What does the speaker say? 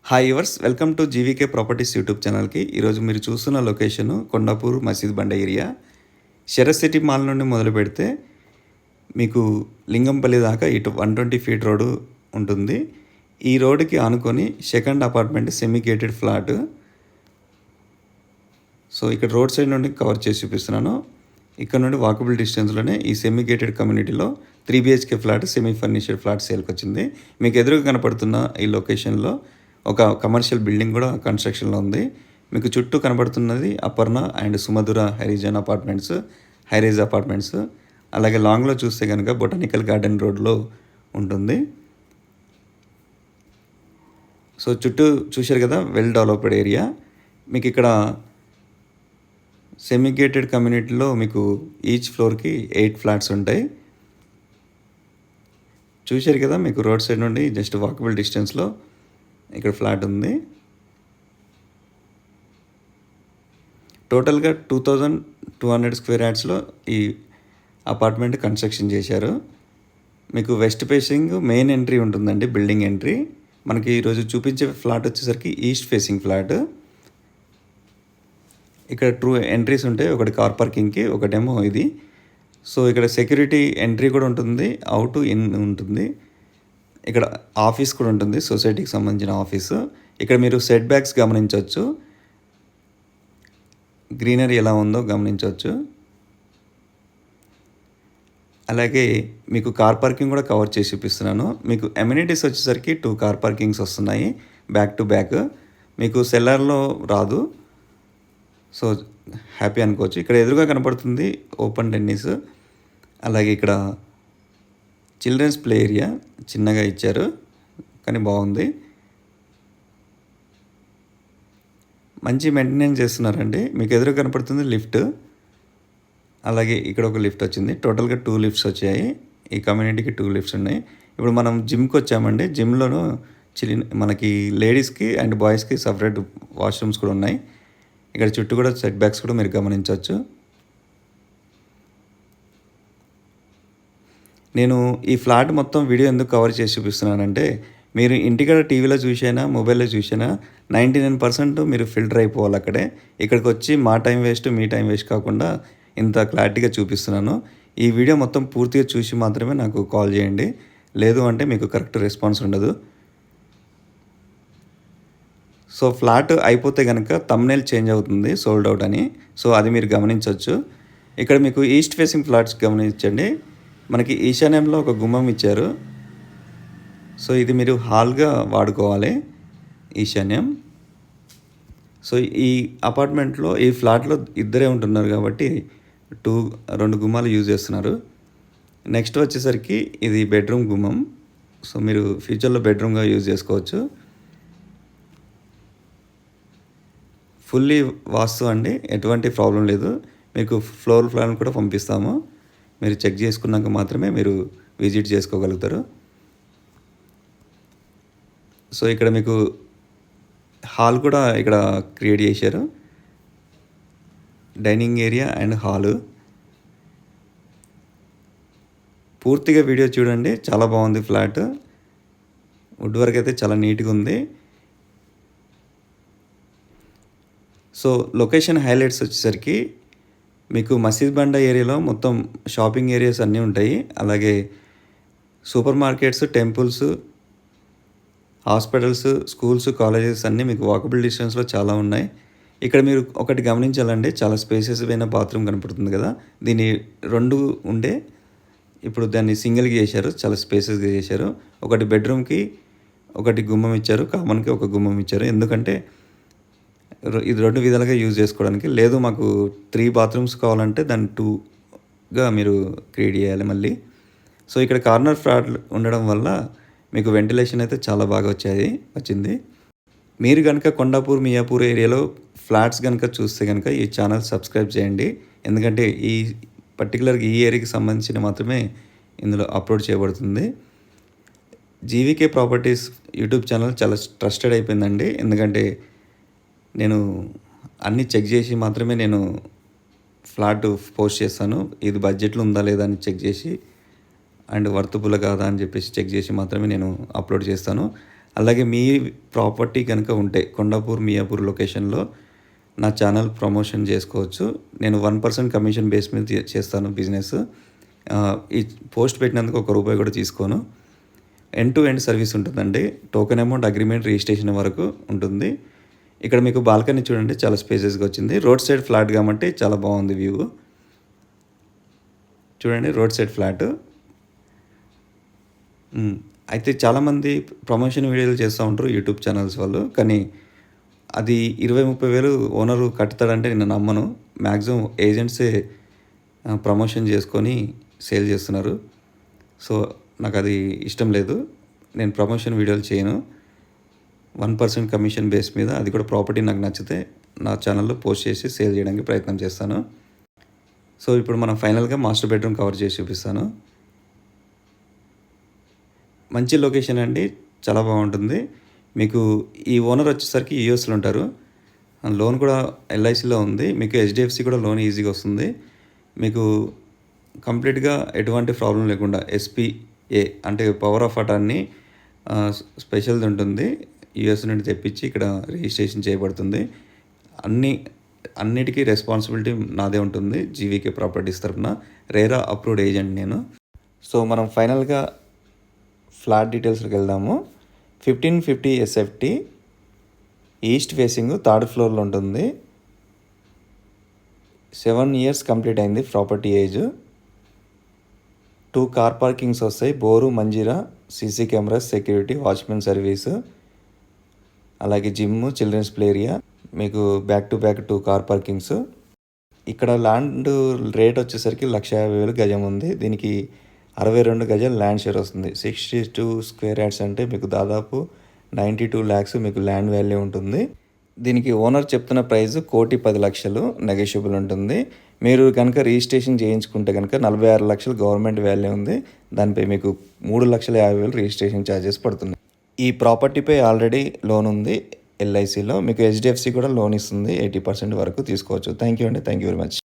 Hi yours welcome to GVK properties YouTube ఛానల్కి. ఈరోజు మీరు చూస్తున్న లొకేషను కొండాపూర్ మసీద్ బండ ఏరియా. శరత్ సిటీ మాల్ నుండి మొదలు పెడితే మీకు లింగంపల్లి దాకా ఇటు 120 ఫీట్ రోడ్డు ఉంటుంది. ఈ రోడ్డుకి ఆనుకొని second apartment semi gated flat. So ఇక్కడ రోడ్ సైడ్ నుండి కవర్ చేసి చూపిస్తున్నాను. ఇక్కడ నుండి వాకబుల్ డిస్టెన్స్లోనే ఈ సెమీ గేటెడ్ కమ్యూనిటీలో 3 BHK ఫ్లాట్, సెమీ ఫర్నిచర్డ్ ఫ్లాట్ సేల్కి వచ్చింది. మీకు ఎదురుగా కనపడుతున్న ఈ లొకేషన్లో ఒక కమర్షియల్ బిల్డింగ్ కూడా కన్స్ట్రక్షన్లో ఉంది. మీకు చుట్టూ కనబడుతున్నది అపర్ణ అండ్ సుమధుర హరిజన్ అపార్ట్మెంట్స్, హైరేజ్ అపార్ట్మెంట్స్. అలాగే లాంగ్లో చూస్తే కనుక బొటానికల్ గార్డెన్ రోడ్లో ఉంటుంది. సో చుట్టూ చూశారు కదా, వెల్ డెవలప్డ్ ఏరియా. మీకు ఇక్కడ సెమీ గేటెడ్ కమ్యూనిటీలో మీకు ఈచ్ ఫ్లోర్కి 8 ఫ్లాట్స్ ఉంటాయి. చూశారు కదా, మీకు రోడ్ సైడ్ నుండి జస్ట్ వాకబుల్ డిస్టెన్స్లో ఇక్కడ ఫ్లాట్ ఉంది. టోటల్గా 2200 స్క్వేర్ యార్డ్స్లో ఈ అపార్ట్మెంట్ కన్స్ట్రక్షన్ చేశారు. మీకు వెస్ట్ ఫేసింగ్ మెయిన్ ఎంట్రీ ఉంటుందండి, బిల్డింగ్ ఎంట్రీ. మనకి ఈరోజు చూపించే ఫ్లాట్ వచ్చేసరికి ఈస్ట్ ఫేసింగ్ ఫ్లాట్. ఇక్కడ 2 ఎంట్రీస్ ఉంటాయి, ఒకటి కార్ పార్కింగ్కి, ఒకటేమో ఇది. సో ఇక్కడ సెక్యూరిటీ ఎంట్రీ కూడా ఉంటుంది, అవుట్ ఇన్ ఉంటుంది. ఇక్కడ ఆఫీస్ కూడా ఉంటుంది, సొసైటీకి సంబంధించిన ఆఫీసు. ఇక్కడ మీరు సెట్ బ్యాక్స్ గమనించవచ్చు, గ్రీనరీ ఎలా ఉందో గమనించవచ్చు. అలాగే మీకు కార్ పార్కింగ్ కూడా కవర్ చేసి చూపిస్తున్నాను. మీకు ఎమ్యూనిటీస్ వచ్చేసరికి 2 కార్ పార్కింగ్స్ వస్తున్నాయి బ్యాక్ టు బ్యాక్. మీకు సెల్లర్లో రాదు, సో హ్యాపీ అనుకోవచ్చు. ఇక్కడ ఎదురుగా కనపడుతుంది ఓపెన్ టెన్నిస్. అలాగే ఇక్కడ చిల్డ్రన్స్ ప్లే ఏరియా చిన్నగా ఇచ్చారు, కానీ బాగుంది. మంచి మెయింటెనెన్స్ చేస్తున్నారండి. మీకు ఎదురు కనపడుతుంది లిఫ్ట్. అలాగే ఇక్కడ ఒక లిఫ్ట్ వచ్చింది. టోటల్గా 2 లిఫ్ట్స్ వచ్చాయి. ఈ కమ్యూనిటీకి 2 లిఫ్ట్స్ ఉన్నాయి. ఇప్పుడు మనం జిమ్కి వచ్చామండి. జిమ్లోనూ మనకి లేడీస్కి అండ్ బాయ్స్కి సపరేట్ వాష్రూమ్స్ కూడా ఉన్నాయి. ఇక్కడ చుట్టూ కూడా సెట్ బ్యాక్స్ కూడా మీరు గమనించవచ్చు. నేను ఈ ఫ్లాట్ మొత్తం వీడియో ఎందుకు కవర్ చేసి చూపిస్తున్నానంటే, మీరు ఇంటికాడ టీవీలో చూసైనా మొబైల్లో చూసైనా 99% మీరు ఫిల్టర్ అయిపోవాలి అక్కడే. ఇక్కడికి వచ్చి మా టైం వేస్ట్, మీ టైం వేస్ట్ కాకుండా ఇంత క్లారిటీగా చూపిస్తున్నాను. ఈ వీడియో మొత్తం పూర్తిగా చూసి మాత్రమే నాకు కాల్ చేయండి, లేదు అంటే మీకు కరెక్ట్ రెస్పాన్స్ ఉండదు. సో ఫ్లాట్ అయిపోతే కనుక థంబ్నెయిల్ చేంజ్ అవుతుంది సోల్డ్ అవుట్ అని. సో అది మీరు గమనించవచ్చు. ఇక్కడ మీకు ఈస్ట్ ఫేసింగ్ ఫ్లాట్స్ గమనించండి. మనకి ఈశాన్యంలో ఒక గుమ్మం ఇచ్చారు. సో ఇది మీరు హాల్గా వాడుకోవాలి, ఈశాన్యం. సో ఈ అపార్ట్మెంట్లో ఈ ఫ్లాట్లో ఇద్దరే ఉంటున్నారు కాబట్టి 2 గుమ్మాలు యూజ్ చేస్తున్నారు. నెక్స్ట్ వచ్చేసరికి ఇది బెడ్రూమ్ గుమ్మం. సో మీరు ఫ్యూచర్లో బెడ్రూమ్గా యూజ్ చేసుకోవచ్చు. ఫుల్లీ వాస్తు అండి, ఎటువంటి ప్రాబ్లం లేదు. మీకు ఫ్లోర్ ప్లాన్ కూడా పంపిస్తాము. మీరు చెక్ చేసుకున్నాక మాత్రమే మీరు విజిట్ చేసుకోగలుగుతారు. సో ఇక్కడ మీకు హాల్ కూడా ఇక్కడ క్రియేట్ చేశారు, డైనింగ్ ఏరియా అండ్ హాలు. పూర్తిగా వీడియో చూడండి, చాలా బాగుంది ఫ్లాట్. వుడ్ వర్క్ అయితే చాలా నీట్గా ఉంది. సో లొకేషన్ హైలైట్స్ వచ్చేసరికి మీకు మసీద్ బండ ఏరియాలో మొత్తం షాపింగ్ ఏరియాస్ అన్నీ ఉంటాయి. అలాగే super markets, temples, hospitals, schools, colleges అన్నీ మీకు వాకబుల్ డిస్టెన్స్లో చాలా ఉన్నాయి. ఇక్కడ మీరు ఒకటి గమనించాలంటే, చాలా స్పేసెస్ అయిన బాత్రూమ్ కనపడుతుంది కదా, దీన్ని 2 ఉండే ఇప్పుడు దాన్ని సింగిల్గా చేశారు, చాలా స్పేసెస్గా చేశారు. ఒకటి బెడ్రూమ్కి ఒకటి గుమ్మం ఇచ్చారు, కామన్కి ఒక గుమ్మం ఇచ్చారు. ఎందుకంటే ఇది 2 విధాలుగా యూజ్ చేసుకోవడానికి. లేదు మాకు 3 బాత్రూమ్స్ కావాలంటే దాన్ని 2గా మీరు క్రియేట్ చేయాలి మళ్ళీ. సో ఇక్కడ కార్నర్ ఫ్లాట్ ఉండడం వల్ల మీకు వెంటిలేషన్ అయితే చాలా బాగా వచ్చింది. మీరు కనుక కొండాపూర్, మియాపూర్ ఏరియాలో ఫ్లాట్స్ కనుక చూస్తే కనుక ఈ ఛానల్ సబ్స్క్రైబ్ చేయండి. ఎందుకంటే ఈ పర్టికులర్గా ఈ ఏరియాకి సంబంధించిన మాత్రమే ఇందులో అప్లోడ్ చేయబడుతుంది. జీవీకే ప్రాపర్టీస్ యూట్యూబ్ ఛానల్ చాలా ట్రస్టెడ్ అయిపోయిందండి. ఎందుకంటే నేను అన్నీ చెక్ చేసి మాత్రమే నేను ఫ్లాట్ పోస్ట్ చేస్తాను. ఇది బడ్జెట్లో ఉందా లేదా అని చెక్ చేసి, అండ్ వర్తబుల్ కాదా అని చెప్పేసి చెక్ చేసి మాత్రమే నేను అప్లోడ్ చేస్తాను. అలాగే మీ ప్రాపర్టీ కనుక ఉంటే కొండాపూర్, మియాపూర్ లొకేషన్‌లో నా ఛానల్ ప్రమోషన్ చేసుకోవచ్చు. నేను 1% కమిషన్ బేస్ మీద చేస్తాను బిజినెస్. ఈ పోస్ట్ పెట్టినందుకు ఒక రూపాయి కూడా తీసుకోను. ఎండ్ టు ఎండ్ సర్వీస్ ఉంటుందండి. టోకెన్ అమౌంట్, అగ్రీమెంట్, రిజిస్ట్రేషన్ వరకు ఉంటుంది. ఇక్కడ మీకు బాల్కనీ చూడండి, చాలా స్పేసెస్‌గా వచ్చింది. రోడ్ సైడ్ ఫ్లాట్ కాబట్టి చాలా బాగుంది వ్యూ. చూడండి, రోడ్ సైడ్ ఫ్లాట్. అయితే చాలామంది ప్రమోషన్ వీడియోలు చేస్తూ ఉంటారు యూట్యూబ్ ఛానల్స్ వాళ్ళు. కానీ అది 20-30 వేలు ఓనరు కట్టుతాడంటే నేను నమ్మను. మ్యాక్సిమం ఏజెంట్సే ప్రమోషన్ చేసుకొని సేల్ చేస్తున్నారు. సో నాకు అది ఇష్టం లేదు. నేను ప్రమోషన్ వీడియోలు చేయను. 1% కమిషన్ బేస్ మీద, అది కూడా ప్రాపర్టీ నాకు నచ్చితే నా ఛానల్లో పోస్ట్ చేసి సేల్ చేయడానికి ప్రయత్నం చేస్తాను. సో ఇప్పుడు మనం ఫైనల్గా మాస్టర్ బెడ్రూమ్ కవర్ చేసి చూపిస్తాను. మంచి లొకేషన్ అండి, చాలా బాగుంటుంది. మీకు ఈ ఓనర్ వచ్చేసరికి యూఎస్లో ఉంటారు. లోన్ కూడా ఎల్ఐసిలో ఉంది. మీకు హెచ్డిఎఫ్సి కూడా లోన్ ఈజీగా వస్తుంది. మీకు కంప్లీట్గా ఎటువంటి ప్రాబ్లం లేకుండా ఎస్పీఏ అంటే పవర్ ఆఫ్ అటార్నీ స్పెషల్ది ఉంటుంది. యూఎస్ నుండి తెప్పించి ఇక్కడ రిజిస్ట్రేషన్ చేయబడుతుంది. అన్నిటికీ రెస్పాన్సిబిలిటీ నాదే ఉంటుంది. జీవీకే ప్రాపర్టీస్ తరఫున రేరా అప్రూవ్డ్ ఏజెంట్ నేను. సో మనం ఫైనల్గా ఫ్లాట్ డీటెయిల్స్కి వెళ్దాము. 1550 ఎస్ఎఫ్టీ, ఈస్ట్ ఫేసింగ్, 3rd ఫ్లోర్లో ఉంటుంది. 7 ఇయర్స్ కంప్లీట్ అయింది ప్రాపర్టీ ఏజ్. 2 కార్ పార్కింగ్స్ వస్తాయి. Bore, Manjeera, CC cameras, security, watchman service, అలాగే జిమ్, చిల్డ్రన్స్ ప్లే ఏరియా. మీకు back to back 2 car parkings. ఇక్కడ ల్యాండ్ రేట్ వచ్చేసరికి 1,50,000 గజం ఉంది. దీనికి 62 గజాలు ల్యాండ్ షేర్ వస్తుంది. 62 స్క్వేర్ యార్డ్స్ అంటే మీకు దాదాపు 92 lakhs మీకు ల్యాండ్ వాల్యూ ఉంటుంది. దీనికి ఓనర్ చెప్తున్న ప్రైస్ 1,10,00,000 నెగోషియబుల్ ఉంటుంది. మీరు కనుక రిజిస్ట్రేషన్ చేయించుకుంటే కనుక 46 లక్షలు గవర్నమెంట్ వాల్యూ ఉంది. దానిపై మీకు 3,50,000 రిజిస్ట్రేషన్ ఛార్జెస్ పడుతుంది. ఈ ప్రాపర్టీపై ఆల్రెడీ లోన్ ఉంది ఎల్ఐసిలో. మీకు హెచ్డిఎఫ్సి కూడా లోన్ ఇస్తుంది. 80% వరకు తీసుకోవచ్చు. థ్యాంక్ యూ అండి. Thank you very much.